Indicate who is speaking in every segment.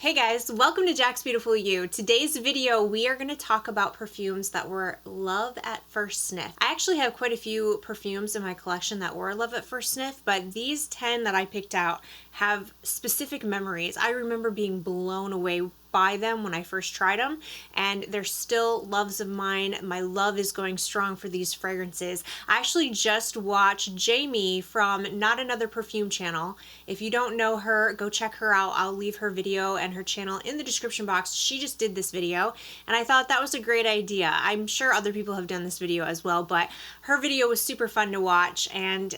Speaker 1: Hey guys, welcome to Jaxbeautifulyou. Today's video we are going to talk about perfumes that were love at first sniff. I actually have quite a few perfumes in my collection that were love at first sniff, but these 10 that I picked out have specific memories. I remember being blown away by them when I first tried them, and they're still loves of mine. My love is going strong for these fragrances. I actually just watched Jamie from Not Another Perfume channel. If you don't know her, go check her out. I'll leave her video and her channel in the description box. She just did this video, and I thought that was a great idea. I'm sure other people have done this video as well, but her video was super fun to watch, and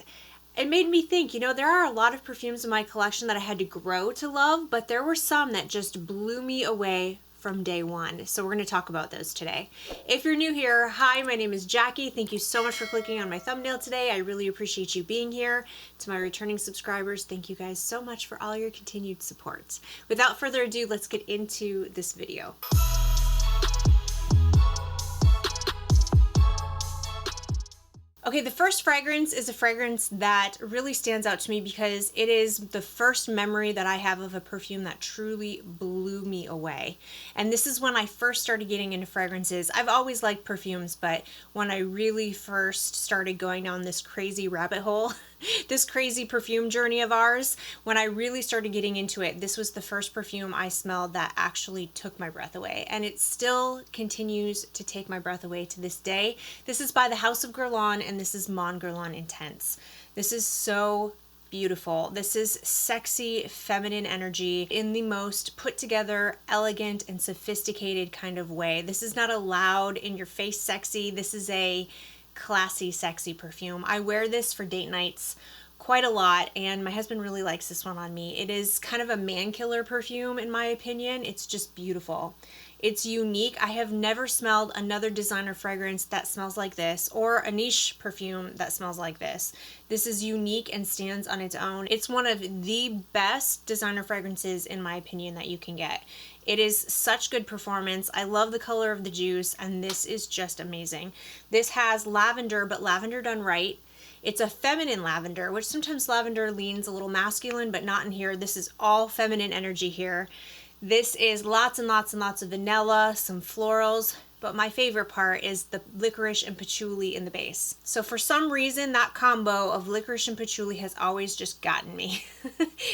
Speaker 1: it made me think, you know, there are a lot of perfumes in my collection that I had to grow to love, but there were some that just blew me away from day one. So we're going to talk about those today. If you're new here, hi, my name is Jackie. Thank you so much for clicking on my thumbnail today. I really appreciate you being here. To my returning subscribers, thank you guys so much for all your continued support. Without further ado, let's get into this video. Okay, the first fragrance is a fragrance that really stands out to me because it is the first memory that I have of a perfume that truly blew me away. And this is when I first started getting into fragrances. I've always liked perfumes, but when I really first started going down this crazy rabbit hole, this crazy perfume journey of ours, when I really started getting into it, this was the first perfume I smelled that actually took my breath away. And it still continues to take my breath away to this day. This is by the House of Guerlian, and this is Mon Guerlain Intense. This is so beautiful. This is sexy, feminine energy in the most put together, elegant, and sophisticated kind of way. This is not a loud, in your face sexy. This is a classy, sexy perfume. I wear this for date nights quite a lot, and my husband really likes this one on me. It is kind of a man killer perfume in my opinion. It's just beautiful. It's unique. I have never smelled another designer fragrance that smells like this, or a niche perfume that smells like this. This is unique and stands on its own. It's one of the best designer fragrances in my opinion that you can get. It is such good performance. I love the color of the juice, and this is just amazing. This has lavender, but lavender done right. It's a feminine lavender, which sometimes lavender leans a little masculine, but not in here. This is all feminine energy here. This is lots and lots and lots of vanilla, some florals, but my favorite part is the licorice and patchouli in the base. So for some reason, that combo of licorice and patchouli has always just gotten me.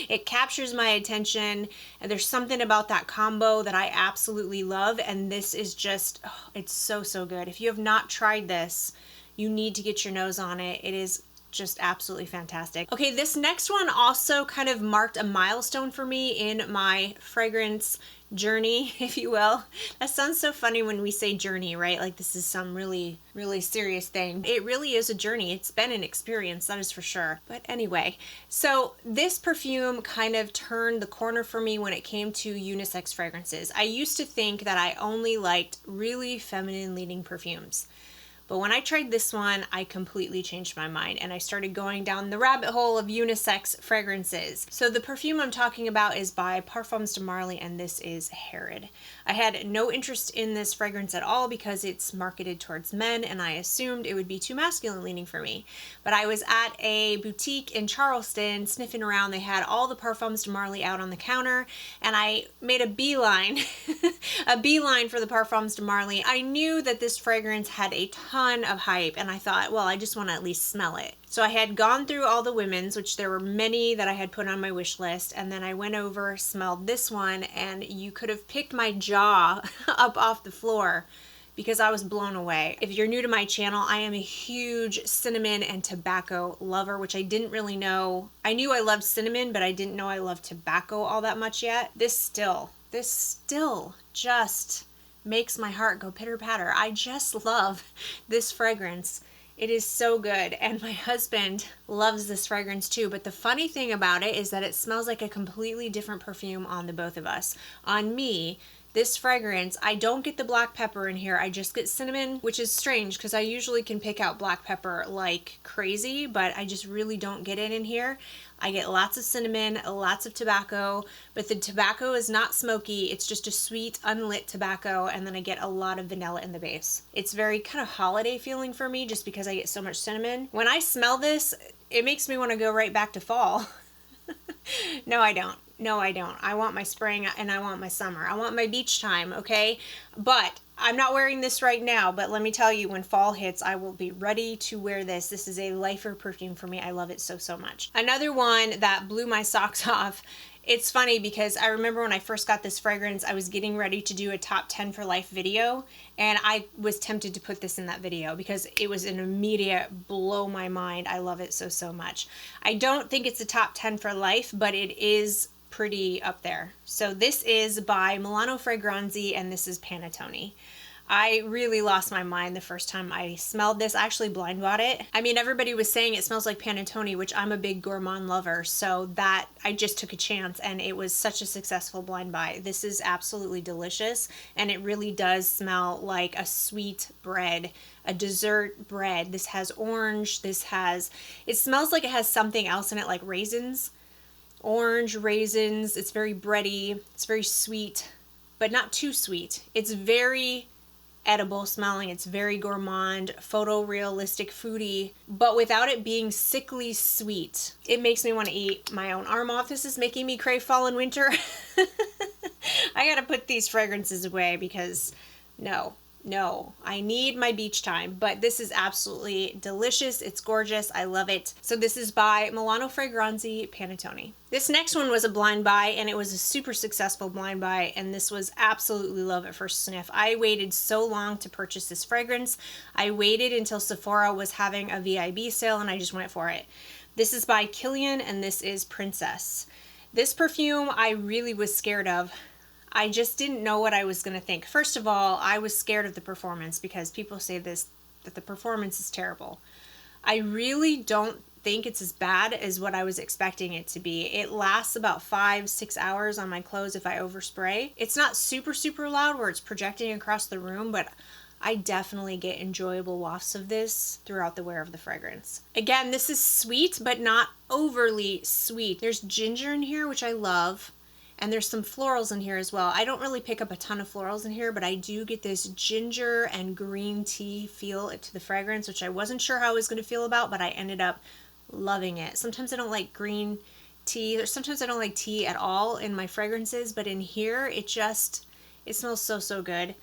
Speaker 1: It captures my attention, and there's something about that combo that I absolutely love, and this is just, oh, it's so, so good. If you have not tried this, you need to get your nose on it. It is just absolutely fantastic. Okay, this next one also kind of marked a milestone for me in my fragrance journey, if you will. That sounds so funny when we say journey, right? Like this is some really, really serious thing. It really is a journey. It's been an experience, that is for sure. But anyway, so this perfume kind of turned the corner for me when it came to unisex fragrances. I used to think that I only liked really feminine leaning perfumes. But when I tried this one, I completely changed my mind, and I started going down the rabbit hole of unisex fragrances. So the perfume I'm talking about is by Parfums de Marly, and this is Herrera. I had no interest in this fragrance at all because it's marketed towards men, and I assumed it would be too masculine leaning for me. But I was at a boutique in Charleston sniffing around. They had all the Parfums de Marly out on the counter, and I made a beeline, a beeline for the Parfums de Marly. I knew that this fragrance had a ton of hype, and I thought, well, I just want to at least smell it. So I had gone through all the women's, which there were many that I had put on my wish list, and then I went over, smelled this one, and you could have picked my jaw up off the floor because I was blown away. If you're new to my channel, I am a huge cinnamon and tobacco lover, which I didn't really know. I knew I loved cinnamon, but I didn't know I loved tobacco all that much yet. This still just makes my heart go pitter patter. I just love this fragrance. It is so good, and my husband loves this fragrance too, but the funny thing about it is that it smells like a completely different perfume on the both of us. On me, this fragrance, I don't get the black pepper in here, I just get cinnamon, which is strange because I usually can pick out black pepper like crazy, but I just really don't get it in here. I get lots of cinnamon, lots of tobacco, but the tobacco is not smoky, it's just a sweet, unlit tobacco, and then I get a lot of vanilla in the base. It's very kind of holiday feeling for me just because I get so much cinnamon. When I smell this, it makes me want to go right back to fall. No, I don't. No, I don't. I want my spring and I want my summer. I want my beach time, okay? But I'm not wearing this right now, but let me tell you, when fall hits, I will be ready to wear this. This is a lifer perfume for me. I love it so, so much. Another one that blew my socks off. It's funny because I remember when I first got this fragrance, I was getting ready to do a top 10 for life video, and I was tempted to put this in that video because it was an immediate blow my mind. I love it so, so much. I don't think it's a top 10 for life, but it is pretty up there. So this is by Milano Fragranze, and this is Panettone. I really lost my mind the first time I smelled this. I actually blind bought it. I mean, everybody was saying it smells like Panettone, which I'm a big gourmand lover, so that I just took a chance, and it was such a successful blind buy. This is absolutely delicious, and it really does smell like a sweet bread, a dessert bread. This has orange, it smells like it has something else in it, like raisins. Orange, raisins, it's very bready, it's very sweet, but not too sweet. It's very edible smelling, it's very gourmand, photorealistic, foodie, but without it being sickly sweet. It makes me want to eat my own arm off. This is making me crave fall and winter. I gotta put these fragrances away because no, I need my beach time, but this is absolutely delicious. It's gorgeous. I love it. So this is by Milano Fragranze, Panettone. This next one was a blind buy, and it was a super successful blind buy, and this was absolutely love at first sniff. I waited so long to purchase this fragrance. I waited until Sephora was having a VIB sale, and I just went for it. This is by Kilian, and this is Princess. This perfume I really was scared of. I just didn't know what I was going to think. First of all, I was scared of the performance because people say that the performance is terrible. I really don't think it's as bad as what I was expecting it to be. It lasts about 5-6 hours on my clothes if I overspray. It's not super, super loud where it's projecting across the room, but I definitely get enjoyable wafts of this throughout the wear of the fragrance. Again, this is sweet, but not overly sweet. There's ginger in here, which I love. And there's some florals in here as well. I don't really pick up a ton of florals in here, but I do get this ginger and green tea feel to the fragrance, which I wasn't sure how I was going to feel about, but I ended up loving it. Sometimes I don't like green tea, or sometimes I don't like tea at all in my fragrances, but in here, it smells so, so good.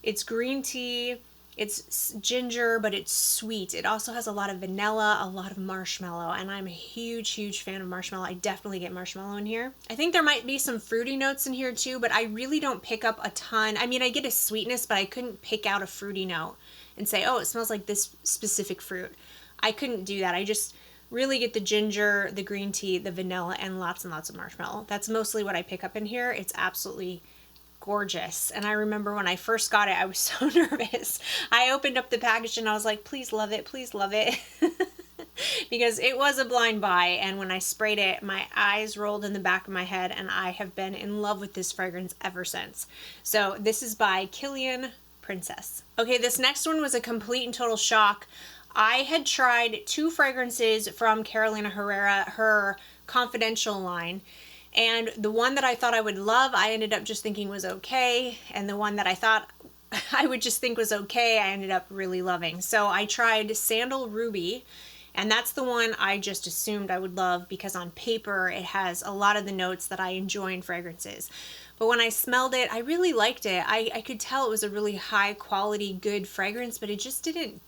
Speaker 1: It's green tea, it's ginger, but it's sweet. It also has a lot of vanilla, a lot of marshmallow, and I'm a huge, huge fan of marshmallow. I definitely get marshmallow in here. I think there might be some fruity notes in here too, but I really don't pick up a ton. I mean, I get a sweetness, but I couldn't pick out a fruity note and say, oh, it smells like this specific fruit. I couldn't do that. I just really get the ginger, the green tea, the vanilla, and lots of marshmallow. That's mostly what I pick up in here. It's absolutely gorgeous. And I remember when I first got it, I was so nervous. I opened up the package and I was like, please love it, please love it. Because it was a blind buy, and when I sprayed it, my eyes rolled in the back of my head, and I have been in love with this fragrance ever since. So this is by Killian Princess. Okay, this next one was a complete and total shock. I had tried 2 fragrances from Carolina Herrera, her confidential line. And the one that I thought I would love, I ended up just thinking was okay. And the one that I thought I would just think was okay, I ended up really loving. So I tried Sandal Ruby, and that's the one I just assumed I would love because on paper it has a lot of the notes that I enjoy in fragrances. But when I smelled it, I really liked it. I could tell it was a really high quality, good fragrance, but it just didn't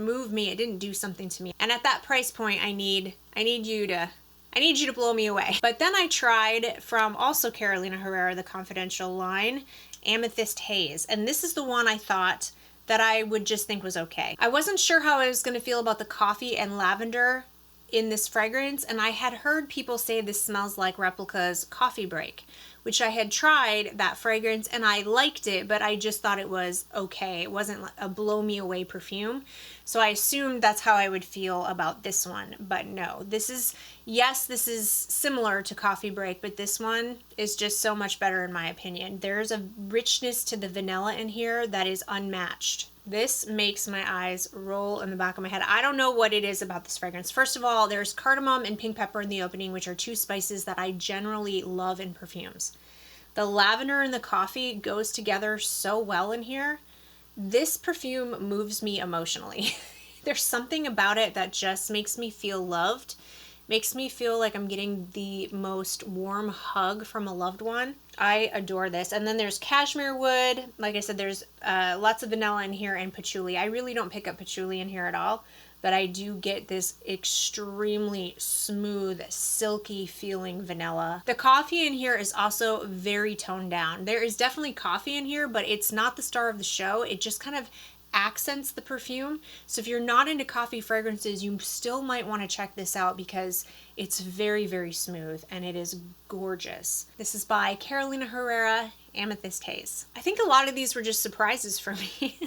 Speaker 1: move me. It didn't do something to me. And at that price point, I need you to blow me away. But then I tried from also Carolina Herrera, the confidential line, Amethyst Haze. And this is the one I thought that I would just think was okay. I wasn't sure how I was going to feel about the coffee and lavender in this fragrance, and I had heard people say this smells like Replica's Coffee Break, which I had tried that fragrance and I liked it, but I just thought it was okay. It wasn't a blow me away perfume. So I assumed that's how I would feel about this one, but no. This is similar to Coffee Break, but this one is just so much better in my opinion. There's a richness to the vanilla in here that is unmatched. This makes my eyes roll in the back of my head. I don't know what it is about this fragrance. First of all, there's cardamom and pink pepper in the opening, which are 2 spices that I generally love in perfumes. The lavender and the coffee goes together so well in here. This perfume moves me emotionally. There's something about it that just makes me feel loved, Makes me feel like I'm getting the most warm hug from a loved one. I adore this. And then there's cashmere wood. Like I said, there's lots of vanilla in here and patchouli. I really don't pick up patchouli in here at all, but I do get this extremely smooth, silky feeling vanilla. The coffee in here is also very toned down. There is definitely coffee in here, but it's not the star of the show. It just kind of accents the perfume. So if you're not into coffee fragrances, you still might want to check this out because it's very, very smooth and it is gorgeous. This is by Carolina Herrera, Amethyst Haze. I think a lot of these were just surprises for me.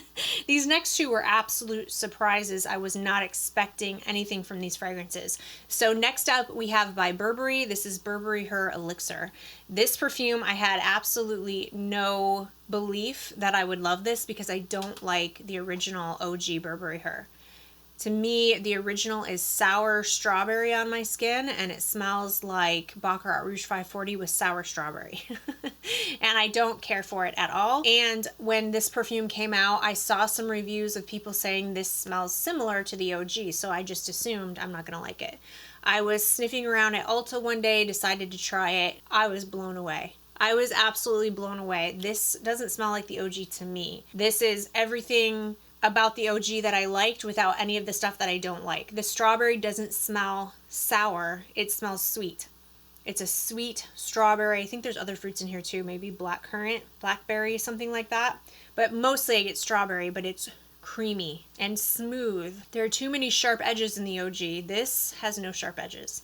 Speaker 1: These next two were absolute surprises. I was not expecting anything from these fragrances. So next up we have by Burberry. This is Burberry Her Elixir. This perfume, I had absolutely no belief that I would love this because I don't like the original OG Burberry Her. To me, the original is sour strawberry on my skin, and it smells like Baccarat Rouge 540 with sour strawberry. And I don't care for it at all. And when this perfume came out, I saw some reviews of people saying this smells similar to the OG, so I just assumed I'm not going to like it. I was sniffing around at Ulta one day, decided to try it. I was blown away. I was absolutely blown away. This doesn't smell like the OG to me. This is everything about the OG that I liked without any of the stuff that I don't like. The strawberry doesn't smell sour, it smells sweet. It's a sweet strawberry. I think there's other fruits in here too, maybe blackcurrant, blackberry, something like that. But mostly I get strawberry, but it's creamy and smooth. There are too many sharp edges in the OG. This has no sharp edges.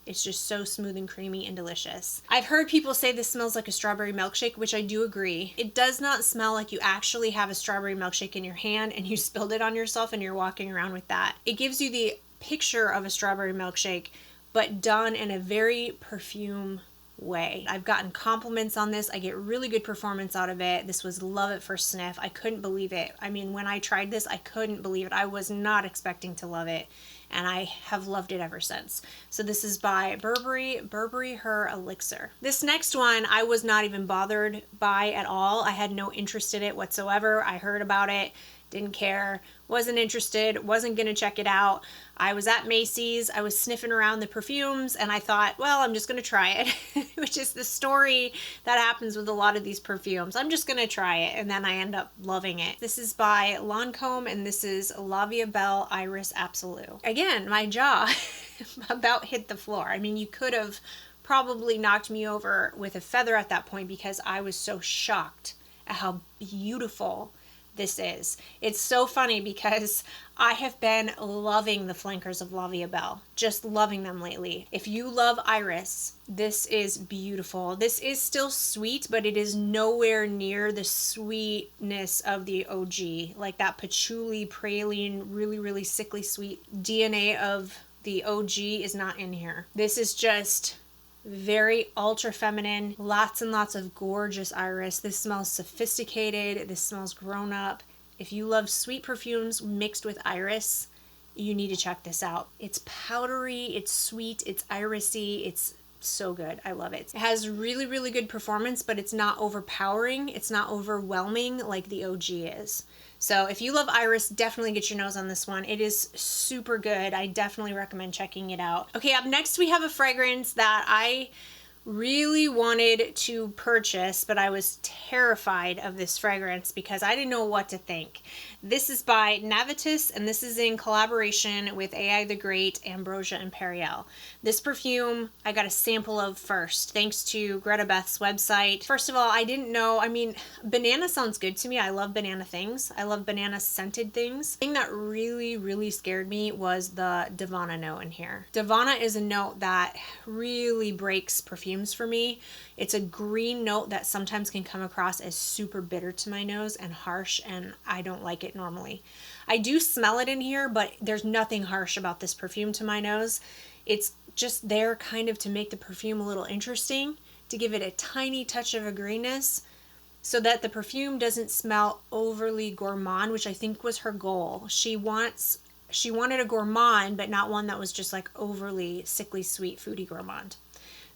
Speaker 1: It's just so smooth and creamy and delicious. I've heard people say this smells like a strawberry milkshake, which I do agree. It does not smell like you actually have a strawberry milkshake in your hand and you spilled it on yourself and you're walking around with that. It gives you the picture of a strawberry milkshake, but done in a very perfume way. I've gotten compliments on this. I get really good performance out of it. This was love at first sniff. I couldn't believe it. I mean, when I tried this, I couldn't believe it. I was not expecting to love it, and I have loved it ever since. So this is by Burberry Her Elixir. This next one I was not even bothered by at all. I had no interest in it whatsoever. I heard about it, didn't care, wasn't interested, wasn't gonna check it out. I was at Macy's, I was sniffing around the perfumes, and I thought, well, I'm just gonna try it, which is the story that happens with a lot of these perfumes. I'm just gonna try it, and then I end up loving it. This is by Lancome, and this is Lavia Belle Iris Absolu. Again, my jaw about hit the floor. I mean, you could have probably knocked me over with a feather at that point because I was so shocked at how beautiful this is. It's so funny because I have been loving the flankers of Lavia Belle, just loving them lately. If you love Iris, this is beautiful. This is still sweet, but it is nowhere near the sweetness of the OG, like that patchouli, praline, really, really sickly sweet DNA of the OG is not in here. This is just very ultra feminine, lots and lots of gorgeous iris. This smells sophisticated, this smells grown up. If you love sweet perfumes mixed with iris, you need to check this out. It's powdery, it's sweet, it's irisy, it's so good. I love it. It has really, really good performance, but it's not overpowering, it's not overwhelming like the OG is. So if you love iris, definitely get your nose on this one. It is super good. I definitely recommend checking it out. Okay, up next we have a fragrance that I really wanted to purchase, but I was terrified of this fragrance because I didn't know what to think. This is by Navitus, and this is in collaboration with AI the Great, Ambrosia Imperiale. This perfume I got a sample of first, thanks to Greta Beth's website. First of all, I didn't know, I mean, banana sounds good to me. I love banana things. I love banana scented things. The thing that really, really scared me was the Davana note in here. Davana is a note that really breaks perfumes for me. It's a green note that sometimes can come across as super bitter to my nose and harsh, and I don't like it normally. I do smell it in here, but there's nothing harsh about this perfume to my nose. It's just there kind of to make the perfume a little interesting, to give it a tiny touch of a greenness so that the perfume doesn't smell overly gourmand, which I think was her goal. She wanted a gourmand, but not one that was just like overly sickly sweet foodie gourmand.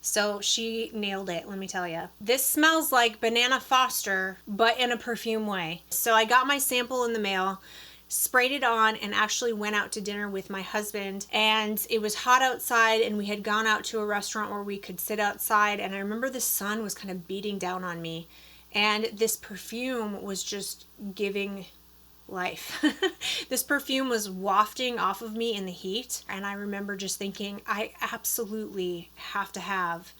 Speaker 1: So she nailed it, let me tell you. This smells like Banana Foster, but in a perfume way. So I got my sample in the mail. sprayed it on, and actually went out to dinner with my husband. And it was hot outside, and we had gone out to a restaurant where we could sit outside, and I remember the sun was kind of beating down on me, and this perfume was just giving life. This perfume was wafting off of me in the heat, and I remember just thinking, I absolutely have to have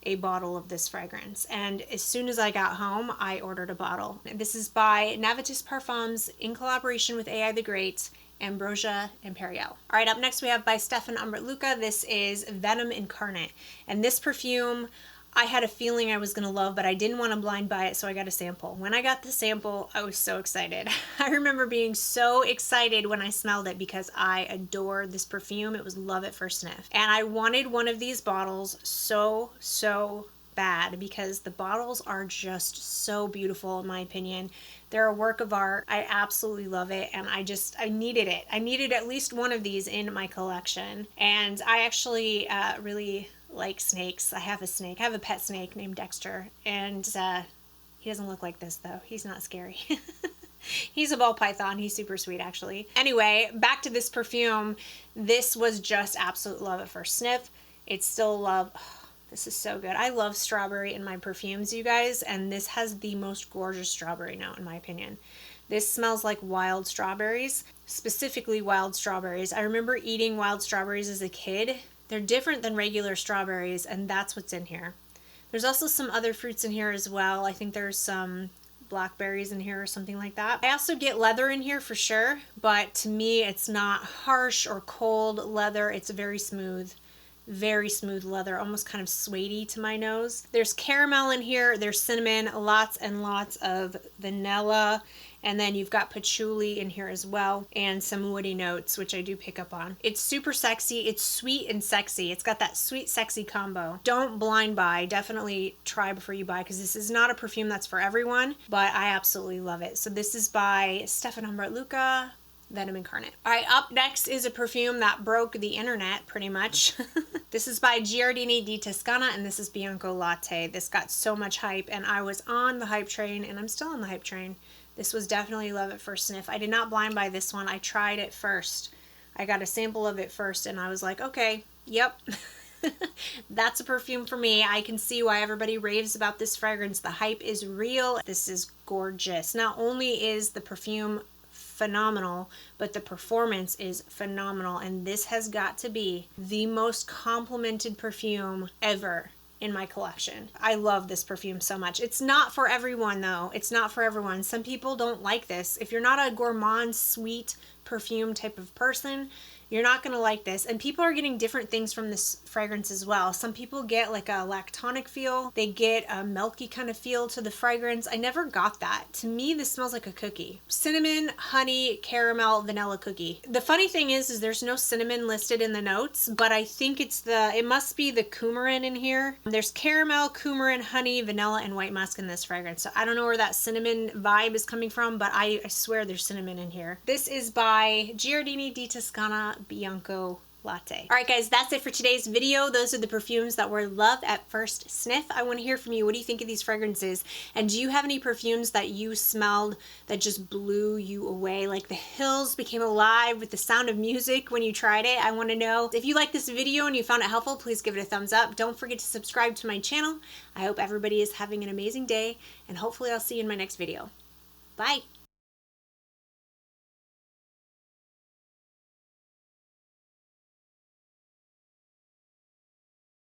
Speaker 1: a bottle of this fragrance. And as soon as I got home, I ordered a bottle. This is by Navitus Parfums in collaboration with AI the Great, Ambrosia Imperiale. All right, up next we have by Stéphane Humbert. This is Venom Incarnat. And this perfume, I had a feeling I was going to love, but I didn't want to blind buy it, so I got a sample. When I got the sample, I was so excited. I remember being so excited when I smelled it because I adored this perfume. It was love at first sniff. And I wanted one of these bottles so bad because the bottles are just so beautiful in my opinion. They're a work of art. I absolutely love it, and I needed it. I needed at least one of these in my collection. And I actually really like snakes. I have a snake. I have a pet snake named Dexter, and he doesn't look like this though. He's not scary. He's a ball python. He's super sweet actually. Anyway, back to this perfume. This was just absolute love at first sniff. It's still love. Oh, this is so good. I love strawberry in my perfumes, you guys, and this has the most gorgeous strawberry note in my opinion. This smells like wild strawberries, specifically wild strawberries. I remember eating wild strawberries as a kid. They're different than regular strawberries, and that's what's in here. There's also some other fruits in here as well. I think there's some blackberries in here or something like that. I also get leather in here for sure, but to me it's not harsh or cold leather. It's very smooth leather, almost kind of suede to my nose. There's caramel in here, there's cinnamon, lots and lots of vanilla, and then you've got patchouli in here as well, and some woody notes, which I do pick up on. It's super sexy. It's sweet and sexy. It's got that sweet, sexy combo. Don't blind buy. Definitely try before you buy, because this is not a perfume that's for everyone, but I absolutely love it. So this is by Stéphane Humbert, Venom Incarnat. All right, up next is a perfume that broke the internet pretty much. This is by Giardini Di Toscana, and this is Bianco Latte. This got so much hype, and I was on the hype train, and I'm still on the hype train. This was definitely love at first sniff. I did not blind buy this one. I tried it first. I got a sample of it first, and I was like, okay, yep. That's a perfume for me. I can see why everybody raves about this fragrance. The hype is real. This is gorgeous. Not only is the perfume phenomenal, but the performance is phenomenal, and this has got to be the most complimented perfume ever in my collection. I love this perfume so much. It's not for everyone though. It's not for everyone. Some people don't like this. If you're not a gourmand sweet perfume type of person, you're not going to like this. And people are getting different things from this fragrance as well. Some people get like a lactonic feel. They get a milky kind of feel to the fragrance. I never got that. To me, this smells like a cookie. Cinnamon, honey, caramel, vanilla cookie. The funny thing is there's no cinnamon listed in the notes, but I think it must be the coumarin in here. There's caramel, coumarin, honey, vanilla, and white musk in this fragrance. So I don't know where that cinnamon vibe is coming from, but I swear there's cinnamon in here. This is by Giardini Di Toscana, Bianco Latte. All right, guys, that's it for today's video. Those are the perfumes that were love at first sniff. I want to hear from you. What do you think of these fragrances? And do you have any perfumes that you smelled that just blew you away? Like the hills became alive with the sound of music when you tried it. I want to know. If you like this video and you found it helpful, please give it a thumbs up. Don't forget to subscribe to my channel. I hope everybody is having an amazing day, and hopefully I'll see you in my next video. Bye.